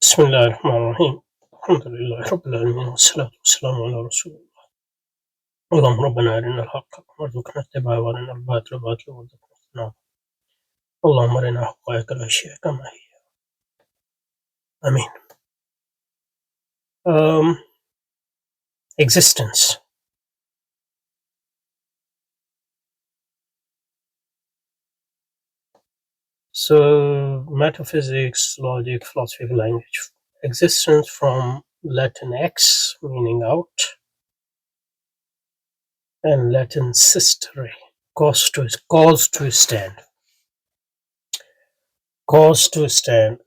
بسم الله الرحمن الرحيم. الحمد لله رب العالمين والصلاة والسلام على رسول الله. اللهم ربنا أرنا الحق حقا وارزقنا اتباعه وأرنا الباطل باطلا وارزقنا اجتنابه. اللهم أرنا حقائق الأشياء كما هي. آمين. Um, Existence. So metaphysics, logic, philosophy of language. Existence from Latin ex, meaning out, and Latin sistere, cause to stand. Cause to stand.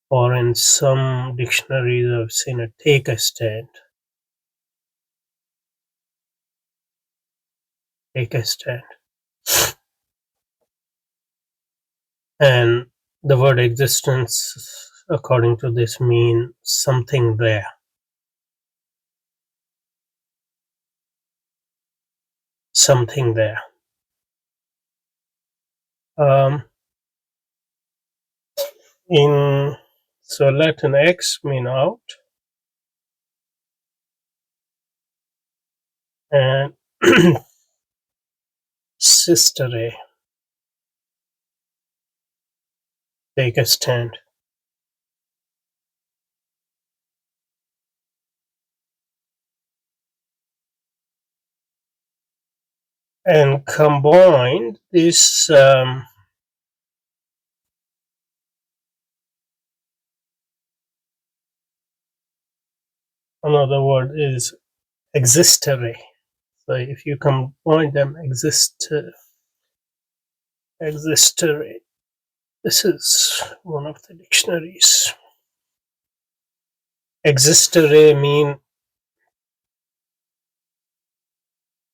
Or in some dictionaries I've seen it take a stand. Take a stand. And the word existence, according to this, mean something there. Something there. So Latin ex mean out, and sistere, take a stand. And combined, this another word is existere. So if you combine them, existere. This is one of the dictionaries. Existere mean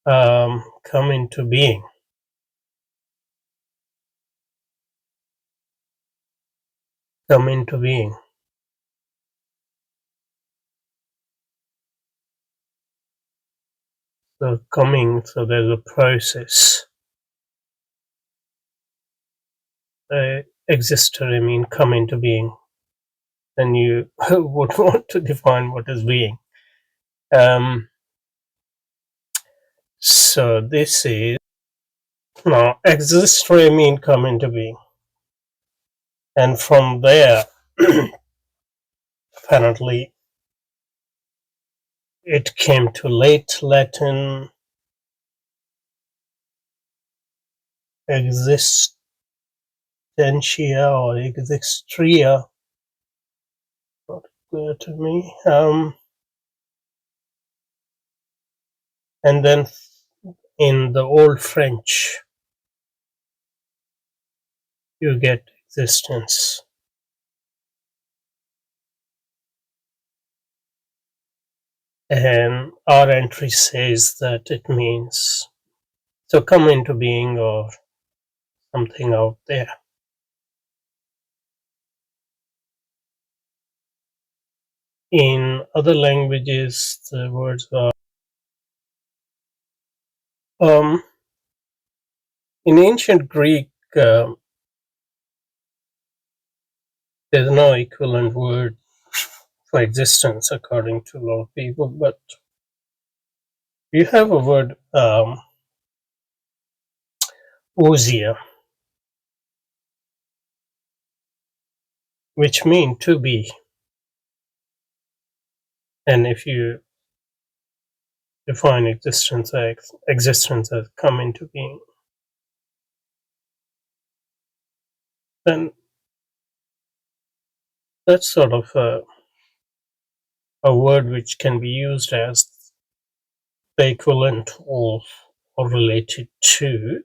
come into being. Come into being. So coming, so there's a process. Existere mean come into being. Then you would want to define what is being. So this is now existere mean come into being, and from there apparently it came to late Latin existentia or existria, not clear to me. And then in the Old French you get existence. And our entry says that it means so come into being or something out there. In other languages, the words are in ancient Greek. There's no equivalent word for existence, according to a lot of people, but you have a word, ousia, which mean to be. And if you define existence as come into being, then that's sort of a word which can be used as the equivalent of or related to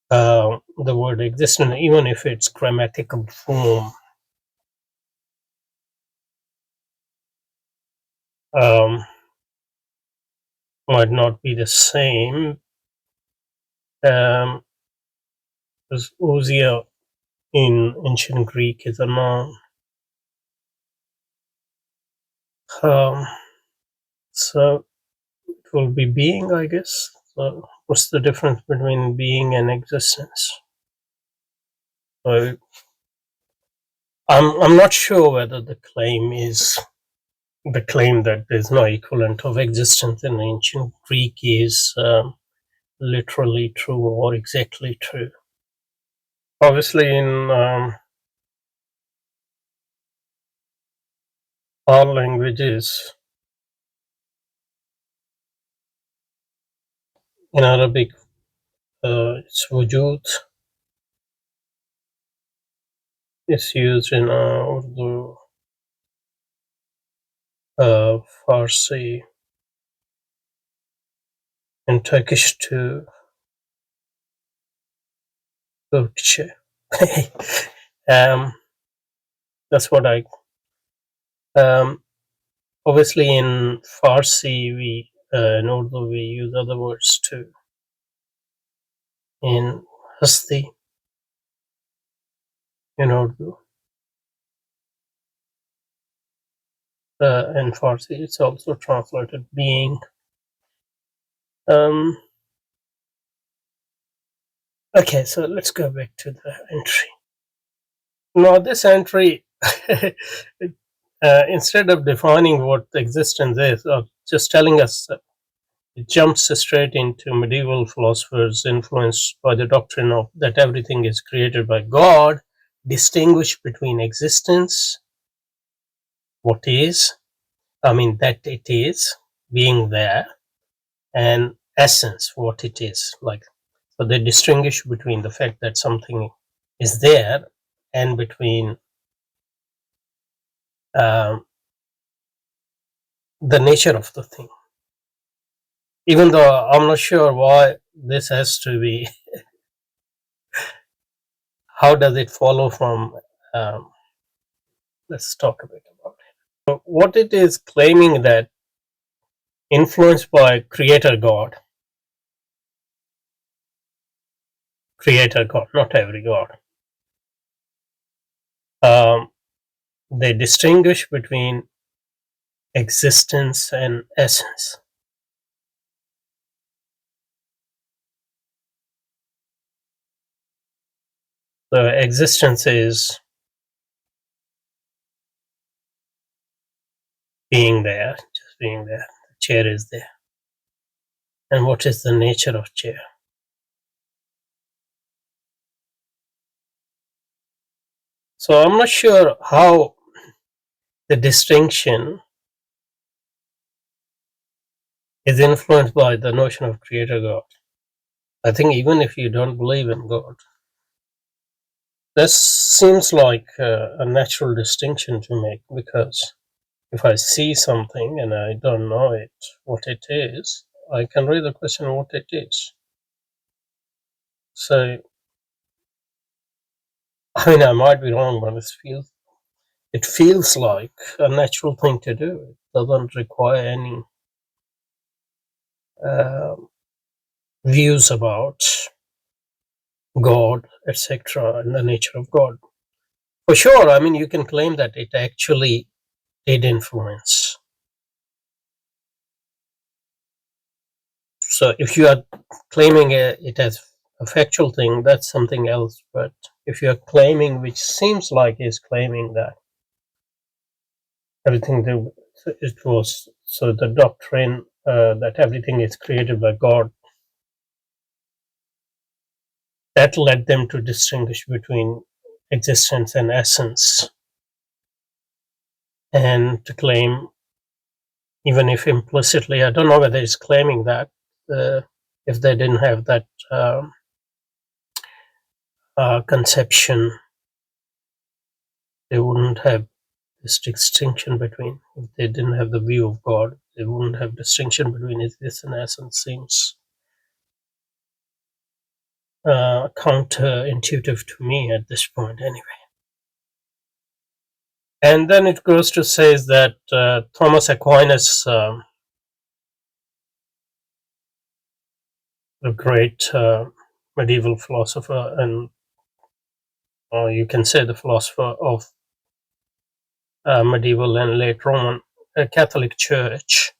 the word existence, even if its grammatical form might not be the same. Because ousia in ancient Greek is a noun. So it will be being, I guess. So what's the difference between being and existence? So I'm not sure whether the claim that there's no equivalent of existence in ancient Greek is literally true or exactly true. Obviously, in all languages, in Arabic, it's wujud. It's used in Urdu, Farsi, in Turkish too, Turkche. That's what I. Um, Obviously, in Farsi, in Urdu we use other words too. In Hasti, in Urdu, in Farsi, it's also translated being. Okay, so let's go back to the entry. Now, this entry, instead of defining what existence is, or just telling us, it jumps straight into medieval philosophers influenced by the doctrine of that everything is created by God, distinguish between existence, what is, that it is, being there, and essence, what it is. Like, so they distinguish between the fact that something is there and between um, the nature of the thing. Even though I'm not sure why this has to be, how does it follow from? Let's talk a bit about it. So what it is claiming that influenced by Creator God, not every God. They distinguish between existence and essence. So existence is being there, just being there. The chair is there. And what is the nature of chair? So I'm not sure how the distinction is influenced by the notion of Creator God. I think even if you don't believe in God, this seems like a natural distinction to make, because if I see something and I don't know what it is, I can raise the question what it is. So, I might be wrong, but it feels like a natural thing to do. It doesn't require any views about God, etc., and the nature of God. For sure, you can claim that it actually did influence. So if you are claiming it as a factual thing, that's something else. But if you are claiming, which seems like is claiming that everything it was, so the doctrine that everything is created by God, that led them to distinguish between existence and essence, and to claim, even if implicitly, I don't know whether it's claiming that, if they didn't have that conception, they wouldn't have this distinction between, if they didn't have the view of God, they wouldn't have distinction between existence and essence. Seems counterintuitive to me at this point, anyway. And then it goes to say that Thomas Aquinas, the great medieval philosopher, and you can say the philosopher of medieval and late Roman Catholic Church,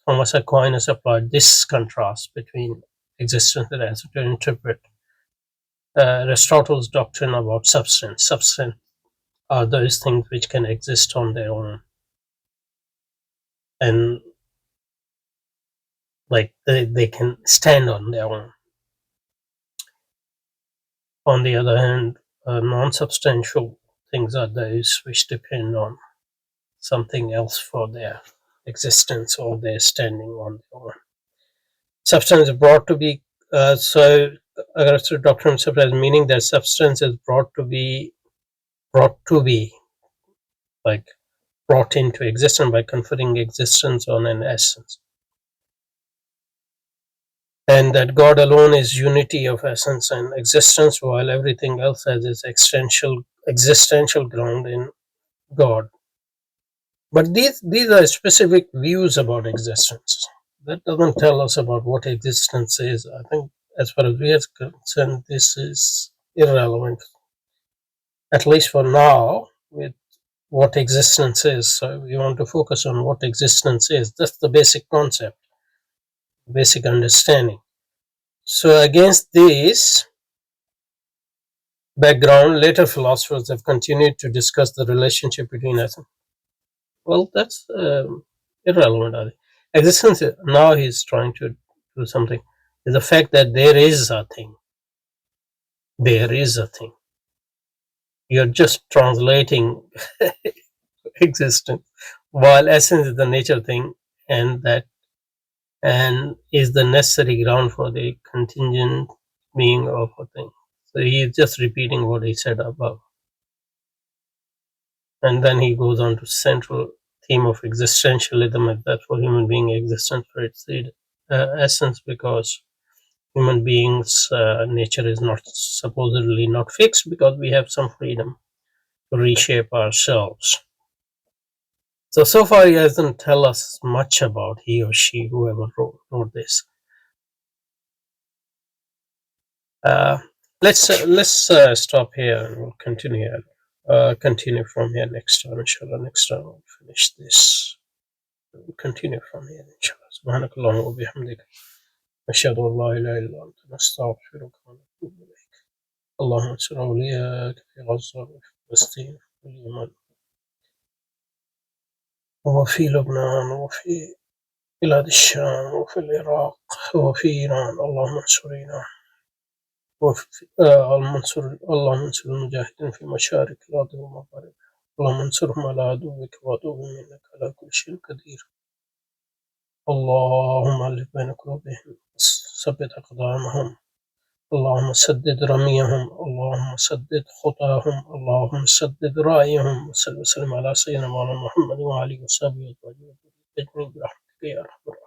Thomas Aquinas applied this contrast between existence and essence to interpret Aristotle's doctrine about substance. Substance are those things which can exist on their own, and like they can stand on their own. On the other hand, non-substantial things are those which depend on something else for their existence or their standing on their own. Substance is brought to be so Aristotle's doctrine of substance, meaning that substance is brought to be like brought into existence by conferring existence on an essence, and that God alone is unity of essence and existence, while everything else has its existential ground in God. But these are specific views about existence. That doesn't tell us about what existence is. I think, as far as we are concerned, this is irrelevant, at least for now, with what existence is. So we want to focus on what existence is. That's the basic concept, basic understanding. So against this background, later philosophers have continued to discuss the relationship between us. Well, that's irrelevant. I think. Existence, now he's trying to do something, is the fact that there is a thing. There is a thing. You're just translating existence, while essence is the nature thing, and that and is the necessary ground for the contingent being of a thing. So he is just repeating what he said above. And then he goes on to central theme of existentialism, and that's for human being existence for its essence, because human beings' nature is not supposedly not fixed, because we have some freedom to reshape ourselves. So far he doesn't tell us much about he or she, whoever wrote this. Let's stop here and we'll continue from here next time, inshallah. Next time we'll finish this. We'll continue from here, inshallah. سبحانك اللهم وبحمدك أشهد أن لا إله إلا أنت نستغفرك ونتوب إليك. اللهم انصر أولياءك في غزة وفي فلسطين وفي اليمن وفي لبنان وفي بلاد الشام وفي العراق وفي إيران. اللهم انصر إيران. اللهم انصر المجاهدين في مشارق الأرض ومغاربها. اللهم انصرهم على عدوك وعدوهم إنك على كل شيء قدير. اللهم ألف بين قلوبهم ثبت أقدامهم. اللهم سدد رميهم. اللهم سدد خطاهم. اللهم سدد رأيهم. وصل وسلم على سيدنا مولانا محمد وعلى آله وصحبه أجمعين برحمتك يا أرحم الراحمين.